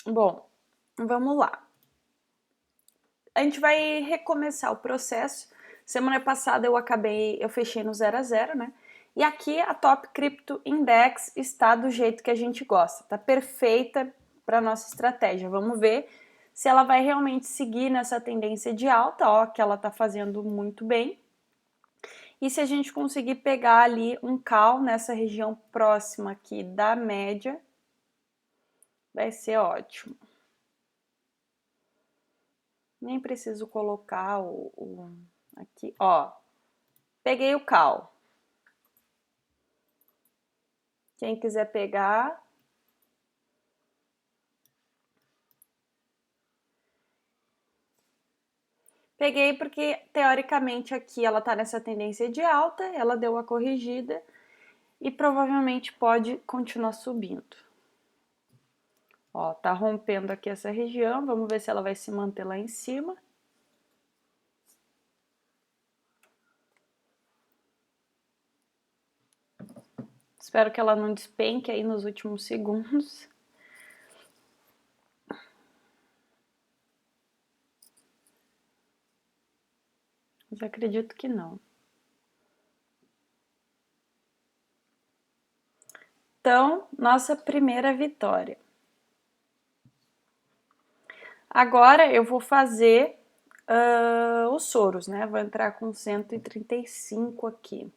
Bom, vamos lá. A gente vai recomeçar o processo. Semana passada eu fechei no 0 a 0, né? E aqui a Top Crypto Index está do jeito que a gente gosta, tá perfeita para nossa estratégia. Vamos ver se ela vai realmente seguir nessa tendência de alta, ó, que ela tá fazendo muito bem. E se a gente conseguir pegar ali um call nessa região próxima aqui da média, vai ser ótimo. Nem preciso colocar aqui, ó. Peguei o call. Quem quiser pegar, peguei porque teoricamente aqui ela tá nessa tendência de alta, ela deu uma corrigida e provavelmente pode continuar subindo. Ó, tá rompendo aqui essa região, vamos ver se ela vai se manter lá em cima. Espero que ela não despenque aí nos últimos segundos. Mas acredito que não. Então, nossa primeira vitória. Agora eu vou fazer os soros, né? Vou entrar com 135 aqui.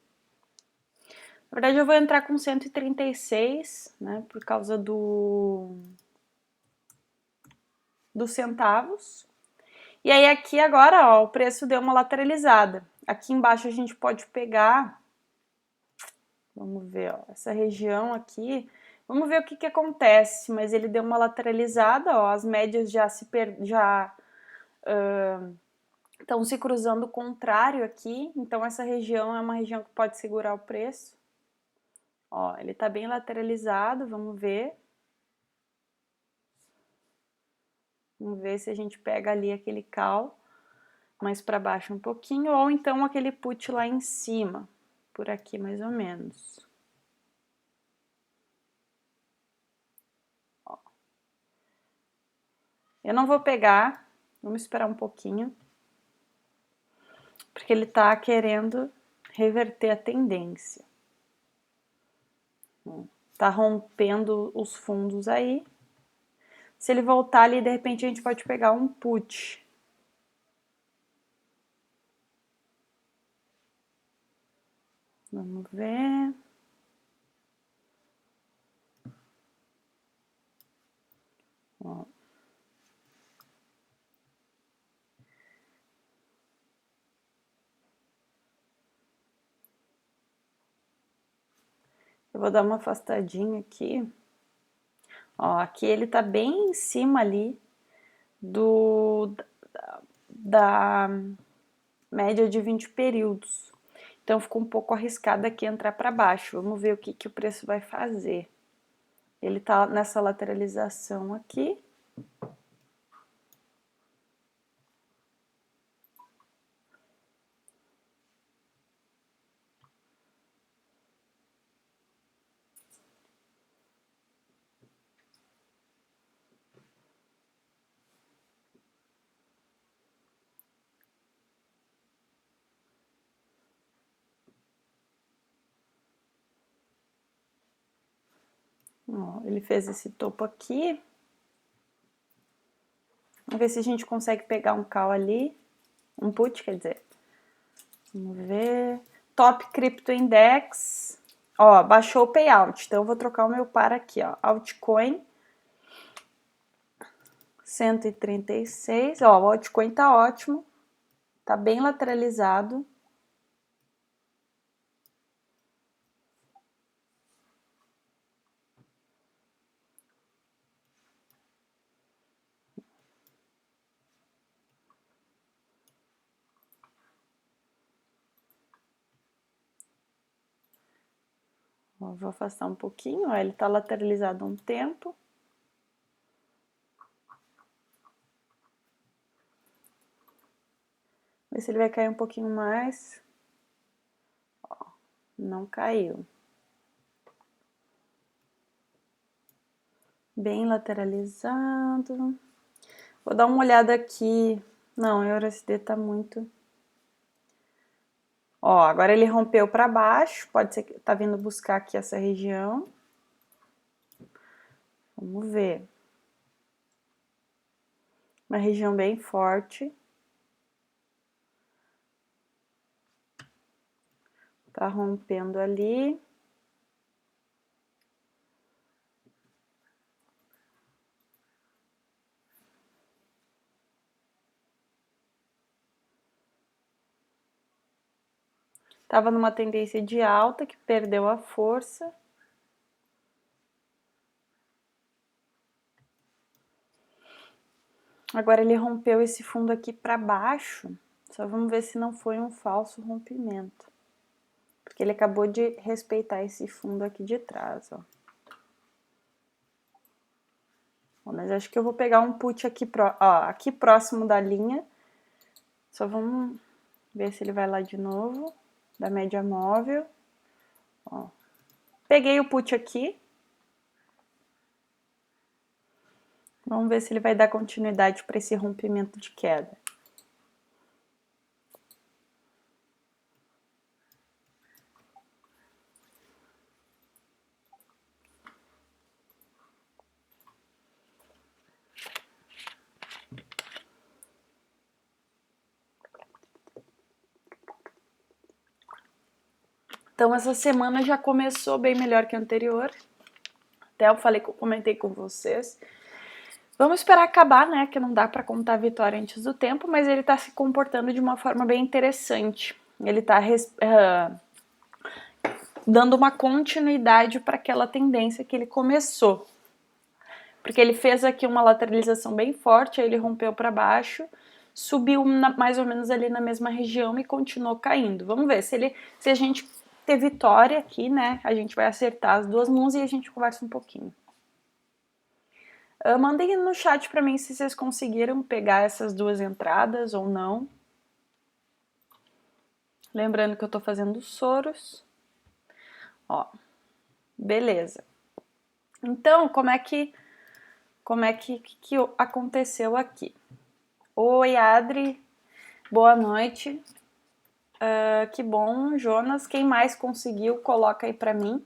Na verdade, eu vou entrar com 136, né? Por causa dos centavos. E aí aqui agora, ó, o preço deu uma lateralizada. Aqui embaixo a gente pode pegar, vamos ver, ó, essa região aqui. Vamos ver o que acontece, mas ele deu uma lateralizada, ó, as médias já estão se cruzando o contrário aqui, então essa região é uma região que pode segurar o preço. Ó, ele tá bem lateralizado, vamos ver. Vamos ver se a gente pega ali aquele call mais para baixo um pouquinho, ou então aquele put lá em cima, por aqui mais ou menos. Ó. Eu não vou pegar, vamos esperar um pouquinho, porque ele tá querendo reverter a tendência. Tá rompendo os fundos aí. Se ele voltar ali, de repente a gente pode pegar um put. Vamos ver. Ó. Eu vou dar uma afastadinha aqui. Ó, aqui ele tá bem em cima ali da média de 20 períodos. Então ficou um pouco arriscado aqui entrar para baixo. Vamos ver o que o preço vai fazer. Ele tá nessa lateralização aqui. Ó, ele fez esse topo aqui. Vamos ver se a gente consegue pegar um call ali. Um put, quer dizer. Vamos ver. Top Crypto Index. Ó, baixou o payout. Então eu vou trocar o meu par aqui, ó. Altcoin 136. Ó, o altcoin tá ótimo. Tá bem lateralizado. Ó, vou afastar um pouquinho, ó, ele tá lateralizado há um tempo. Ver se ele vai cair um pouquinho mais. Ó, não caiu. bem lateralizado. Vou dar uma olhada aqui. Não, o EURUSD tá muito... Ó, agora ele rompeu para baixo, pode ser que tá vindo buscar aqui essa região. Vamos ver. Uma região bem forte. Tá rompendo ali. Tava numa tendência de alta que perdeu a força. Agora ele rompeu esse fundo aqui para baixo. Só vamos ver se não foi um falso rompimento. Porque ele acabou de respeitar esse fundo aqui de trás, ó. Mas acho que eu vou pegar um put aqui, aqui próximo da linha. Só vamos ver se ele vai lá de novo, da média móvel. Ó. Peguei o put aqui. Vamos ver se ele vai dar continuidade para esse rompimento de queda. Então essa semana já começou bem melhor que a anterior. Até eu comentei com vocês. Vamos esperar acabar, né? Que não dá para contar a vitória antes do tempo, mas ele tá se comportando de uma forma bem interessante. Ele tá dando uma continuidade para aquela tendência que ele começou. Porque ele fez aqui uma lateralização bem forte, aí ele rompeu para baixo, subiu mais ou menos ali na mesma região e continuou caindo. Vamos ver se a gente ter vitória aqui, né? A gente vai acertar as duas mãos e a gente conversa um pouquinho. Mandem no chat para mim se vocês conseguiram pegar essas duas entradas ou não. Lembrando que eu tô fazendo Soros. Ó, beleza. Então, como é que aconteceu aqui? Oi, Adri. Boa noite. Que bom, Jonas. Quem mais conseguiu, coloca aí pra mim.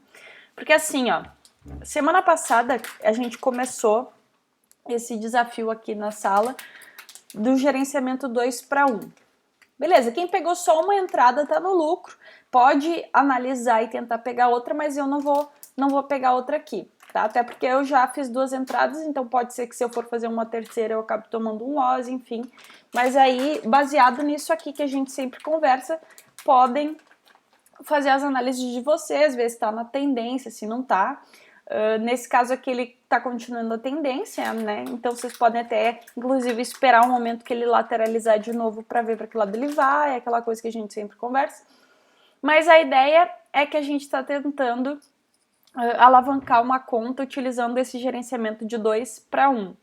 Porque assim, ó, semana passada a gente começou esse desafio aqui na sala do gerenciamento 2 para 1. Beleza, quem pegou só uma entrada tá no lucro, pode analisar e tentar pegar outra, mas eu não vou pegar outra aqui, tá? Até porque eu já fiz duas entradas, então pode ser que se eu for fazer uma terceira eu acabe tomando um loss, enfim. Mas aí, baseado nisso aqui que a gente sempre conversa, podem fazer as análises de vocês, ver se tá na tendência, se não tá. Nesse caso aqui ele tá continuando a tendência, né? Então vocês podem até, inclusive, esperar um momento que ele lateralizar de novo para ver para que lado ele vai, aquela coisa que a gente sempre conversa. Mas a ideia é que a gente está tentando alavancar uma conta utilizando esse gerenciamento de 2 para 1.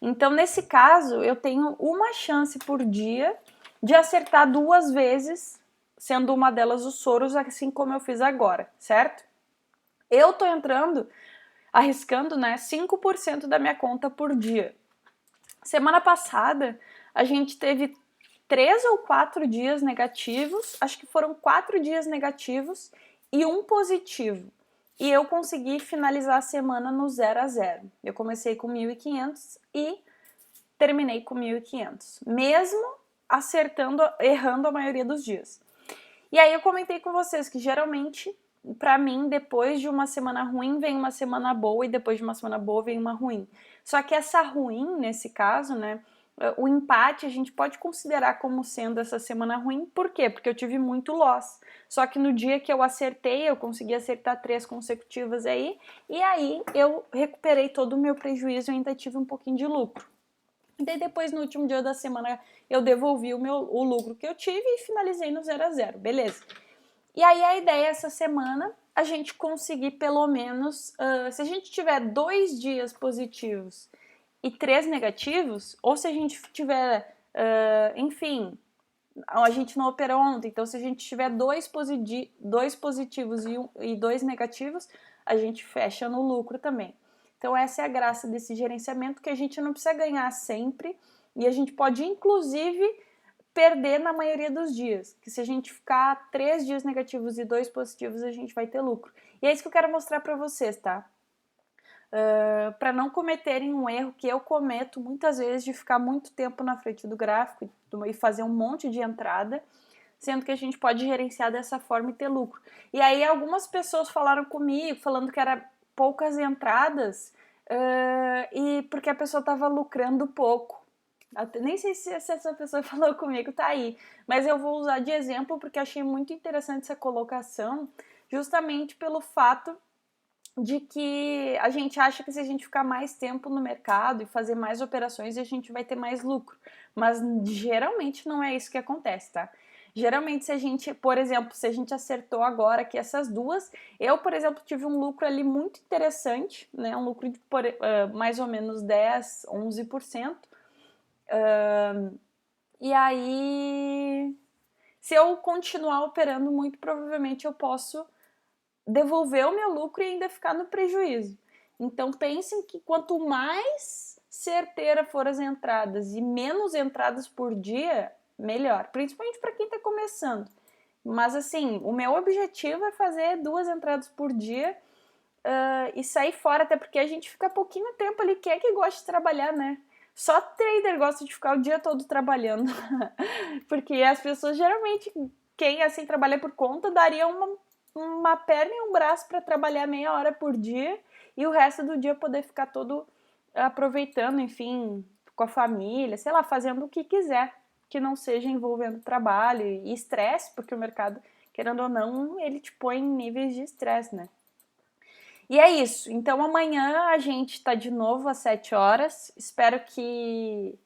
Então, nesse caso, eu tenho uma chance por dia de acertar duas vezes, sendo uma delas os Soros, assim como eu fiz agora, certo? Eu tô entrando, arriscando, né, 5% da minha conta por dia. Semana passada, a gente teve 3 ou 4 dias negativos, acho que foram 4 dias negativos e um positivo. E eu consegui finalizar a semana no 0 a 0. Eu comecei com 1.500 e terminei com 1.500, mesmo errando a maioria dos dias. E aí eu comentei com vocês que geralmente, pra mim, depois de uma semana ruim, vem uma semana boa e depois de uma semana boa vem uma ruim. Só que essa ruim, nesse caso, né, o empate a gente pode considerar como sendo essa semana ruim. Por quê? Porque eu tive muito loss. Só que no dia que eu acertei, eu consegui acertar 3 consecutivas aí, e aí eu recuperei todo o meu prejuízo e ainda tive um pouquinho de lucro. E daí depois, no último dia da semana, eu devolvi o lucro que eu tive e finalizei no 0 a 0, beleza? E aí a ideia essa semana, a gente conseguir pelo menos, se a gente tiver 2 dias positivos e 3 negativos, ou se a gente tiver, enfim, a gente não operou ontem, então se a gente tiver 2 positivos e 2 negativos, a gente fecha no lucro também. Então essa é a graça desse gerenciamento, que a gente não precisa ganhar sempre e a gente pode inclusive perder na maioria dos dias, que se a gente ficar 3 dias negativos e 2 positivos, a gente vai ter lucro. E é isso que eu quero mostrar para vocês, tá? Para não cometerem um erro que eu cometo muitas vezes, de ficar muito tempo na frente do gráfico e fazer um monte de entrada, sendo que a gente pode gerenciar dessa forma e ter lucro. E aí algumas pessoas falaram comigo, falando que era poucas entradas, e porque a pessoa estava lucrando pouco. Nem sei se essa pessoa falou comigo, tá aí, mas eu vou usar de exemplo porque achei muito interessante essa colocação, justamente pelo fato de que a gente acha que se a gente ficar mais tempo no mercado e fazer mais operações, a gente vai ter mais lucro. Mas geralmente não é isso que acontece, tá? Geralmente, se a gente, por exemplo, se a gente acertou agora aqui essas duas, eu, por exemplo, tive um lucro ali muito interessante, né? Um lucro de mais ou menos 10, 11%. E aí, se eu continuar operando, muito provavelmente eu posso devolver o meu lucro e ainda ficar no prejuízo. Então pensem que quanto mais certeira for as entradas e menos entradas por dia, melhor. Principalmente para quem está começando. Mas assim, o meu objetivo é fazer 2 entradas por dia e sair fora, até porque a gente fica pouquinho tempo ali. Quem é que gosta de trabalhar, né? Só trader gosta de ficar o dia todo trabalhando. Porque as pessoas geralmente, quem assim trabalha por conta, daria uma perna e um braço para trabalhar meia hora por dia e o resto do dia poder ficar todo aproveitando, enfim, com a família, sei lá, fazendo o que quiser, que não seja envolvendo trabalho e estresse, porque o mercado, querendo ou não, ele te põe em níveis de estresse, né? E é isso. Então amanhã a gente tá de novo às 7 horas. Espero que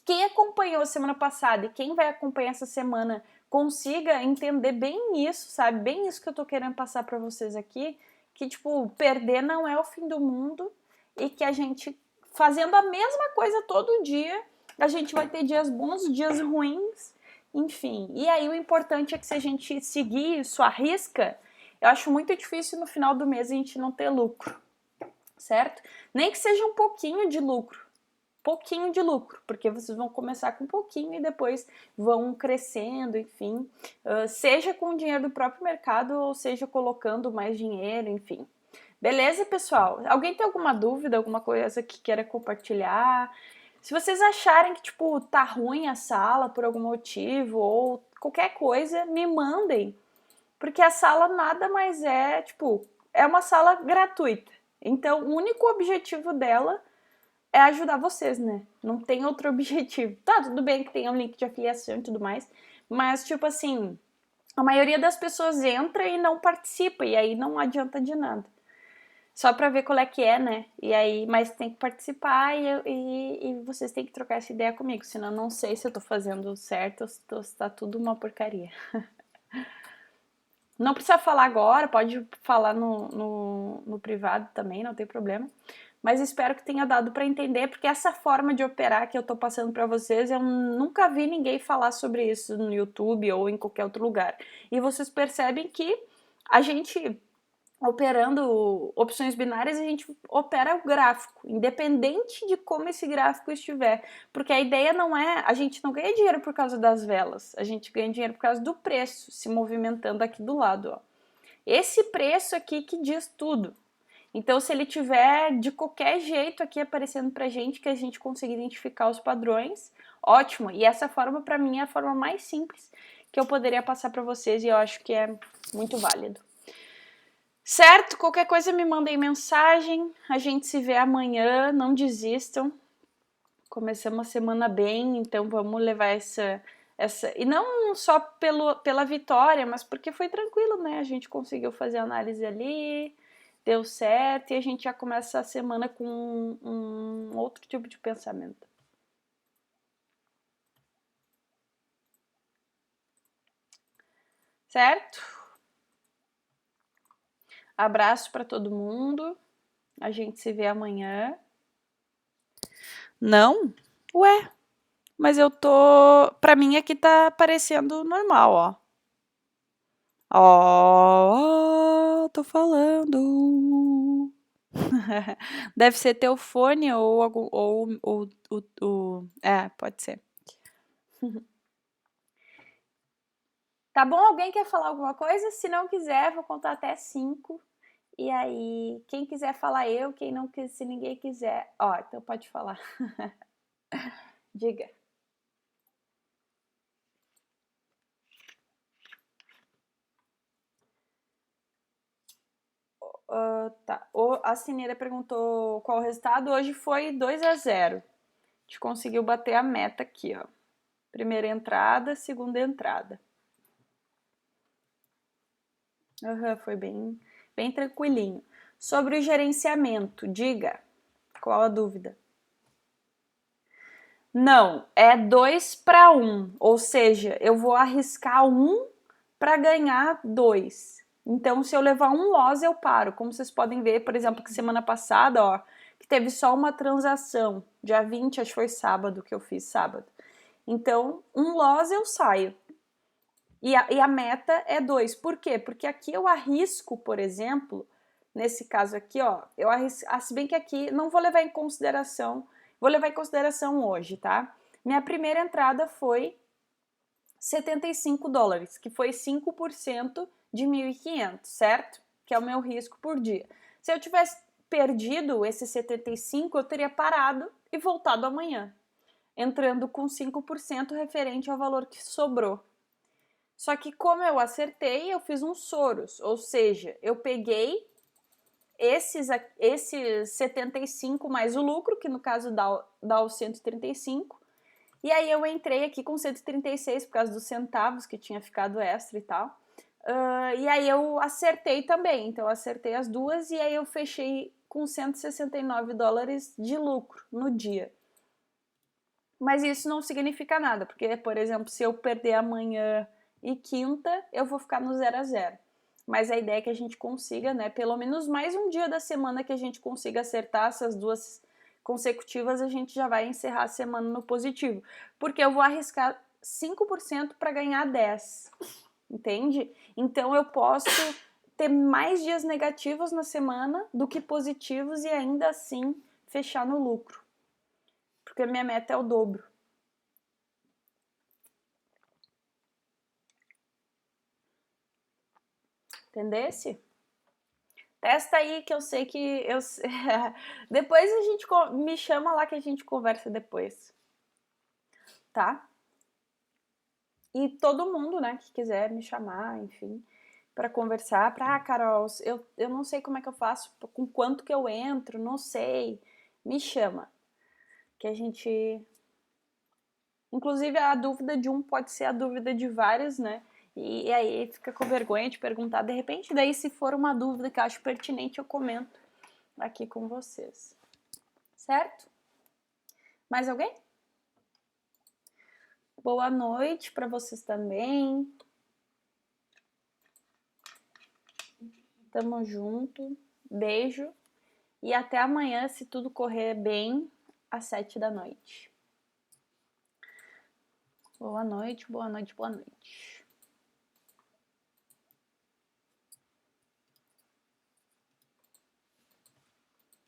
quem acompanhou a semana passada e quem vai acompanhar essa semana consiga entender bem isso, sabe? Bem isso que eu tô querendo passar para vocês aqui, que tipo, perder não é o fim do mundo e que a gente fazendo a mesma coisa todo dia, a gente vai ter dias bons, dias ruins, enfim. E aí o importante é que se a gente seguir isso à risca, eu acho muito difícil no final do mês a gente não ter lucro, certo? Nem que seja um pouquinho de lucro, porque vocês vão começar com um pouquinho e depois vão crescendo, enfim, seja com o dinheiro do próprio mercado ou seja colocando mais dinheiro, enfim. Beleza, pessoal? Alguém tem alguma dúvida, alguma coisa que queira compartilhar? Se vocês acharem que, tipo, tá ruim a sala por algum motivo ou qualquer coisa, me mandem, porque a sala nada mais é, tipo, é uma sala gratuita. Então, o único objetivo dela é ajudar vocês, né? Não tem outro objetivo. Tá, tudo bem que tem um link de afiliação e tudo mais, mas, tipo assim, a maioria das pessoas entra e não participa, e aí não adianta de nada. Só pra ver qual é que é, né? E aí, mas tem que participar e vocês têm que trocar essa ideia comigo, senão eu não sei se eu tô fazendo certo ou se tá tudo uma porcaria. Não precisa falar agora, pode falar no privado também, não tem problema. Mas espero que tenha dado para entender, porque essa forma de operar que eu tô passando para vocês, eu nunca vi ninguém falar sobre isso no YouTube ou em qualquer outro lugar. E vocês percebem que a gente, operando opções binárias, a gente opera o gráfico, independente de como esse gráfico estiver. Porque a ideia não é, a gente não ganha dinheiro por causa das velas, a gente ganha dinheiro por causa do preço se movimentando aqui do lado, ó. Esse preço aqui que diz tudo. Então, se ele tiver de qualquer jeito aqui aparecendo pra gente, que a gente consiga identificar os padrões, ótimo. E essa forma, pra mim, é a forma mais simples que eu poderia passar pra vocês e eu acho que é muito válido. Certo? Qualquer coisa me mandem mensagem. A gente se vê amanhã. Não desistam. Começamos a semana bem, então vamos levar essa... E não só pela vitória, mas porque foi tranquilo, né? A gente conseguiu fazer a análise ali, deu certo e a gente já começa a semana com um outro tipo de pensamento. Certo? Abraço para todo mundo. A gente se vê amanhã. Não? Ué, mas eu tô... Pra mim aqui tá parecendo normal, ó. Ó, tô falando. Deve ser teu fone ou algum, pode ser. Tá bom? Alguém quer falar alguma coisa? Se não quiser, vou contar até 5. E aí, quem quiser falar eu, quem não quiser, se ninguém quiser, ó, então pode falar. Diga. Tá. A Cineira perguntou qual o resultado. Hoje foi 2-0. A gente conseguiu bater a meta aqui, ó. Primeira entrada, segunda entrada. Foi bem, bem tranquilinho. Sobre o gerenciamento, diga. Qual a dúvida? Não, é 2 para 1. Ou seja, eu vou arriscar 1 para ganhar 2. Então, se eu levar um loss, eu paro. Como vocês podem ver, por exemplo, que semana passada, ó, que teve só uma transação. Dia 20, acho que foi sábado que eu fiz, sábado. Então, um loss eu saio. E a meta é 2. Por quê? Porque aqui eu arrisco, por exemplo, nesse caso aqui, ó, eu arrisco, se bem que aqui não vou levar em consideração, vou levar em consideração hoje, tá? Minha primeira entrada foi $75, que foi 5% de 1.500, certo? Que é o meu risco por dia. Se eu tivesse perdido esse 75, eu teria parado e voltado amanhã, entrando com 5% referente ao valor que sobrou. Só que como eu acertei, eu fiz um Soros, ou seja, eu peguei esses 75 mais o lucro, que no caso dá os 135, e aí eu entrei aqui com 136 por causa dos centavos que tinha ficado extra e tal. E aí eu acertei também, então eu acertei as duas e aí eu fechei com $169 de lucro no dia. Mas isso não significa nada, porque, por exemplo, se eu perder amanhã e quinta, eu vou ficar no 0-0. Mas a ideia é que a gente consiga, né, pelo menos mais um dia da semana que a gente consiga acertar essas duas consecutivas, a gente já vai encerrar a semana no positivo. Porque eu vou arriscar 5% para ganhar 10, entende? Então eu posso ter mais dias negativos na semana do que positivos e ainda assim fechar no lucro. Porque a minha meta é o dobro. Entendesse? Testa aí que eu sei que eu depois a gente me chama lá que a gente conversa depois. Tá? E todo mundo, né, que quiser me chamar, enfim, para conversar, Carol, eu não sei como é que eu faço, com quanto que eu entro, não sei. Me chama. Que a gente inclusive a dúvida de um pode ser a dúvida de vários, né? E aí fica com vergonha de perguntar, de repente, daí se for uma dúvida que eu acho pertinente, eu comento aqui com vocês. Certo? Mais alguém? Boa noite para vocês também. Tamo junto. Beijo. E até amanhã, se tudo correr bem, às 7 da noite. Boa noite, boa noite, boa noite.